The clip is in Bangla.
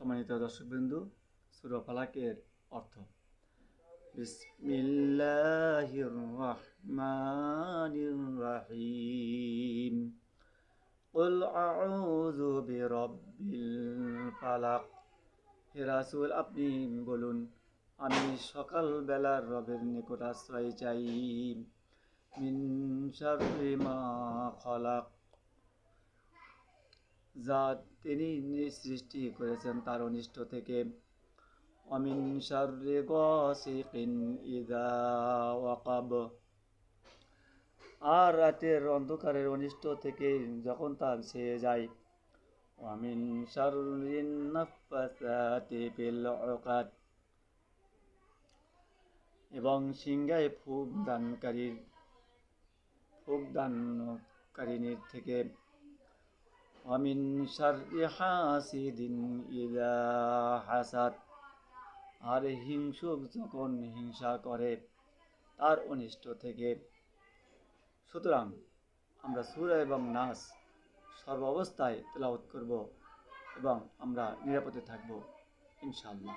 সম্মানিত দর্শকবৃন্দ, সূরা ফালাকের অর্থ। বিসমিল্লাহির রহমানির রহিম। কুল আউযু বিরাব্বিল ফালাক। হে রাসূল, আপনি বলুন, আমি সকালবেলার রবের নিকট আশ্রয় চাই। মিন শাররি মা খলাক, যা তিনি সৃষ্টি করেছেন তার অনিষ্ট থেকে। অমিন শাররি গাসিকিন ইযা ওয়াকাব, আর রাতের অন্ধকারের অনিষ্ট থেকে যখন তা ছেয়ে যায়। অমিন শাররিন নাফাসাতি ফিল উকাদ, এবং সিংহায় ফুঁক দানকারিনীর থেকে। অমিন শাররি হাসিদিন ইযা হাসাদ, আর হিংসুক যখন হিংসা করে তার অনিষ্ট থেকে। সুতরাং আমরা সূরা এবং নাস সর্বাবস্থায় তেলাওয়াত করব এবং আমরা নিরাপদে থাকব ইনশাআল্লাহ।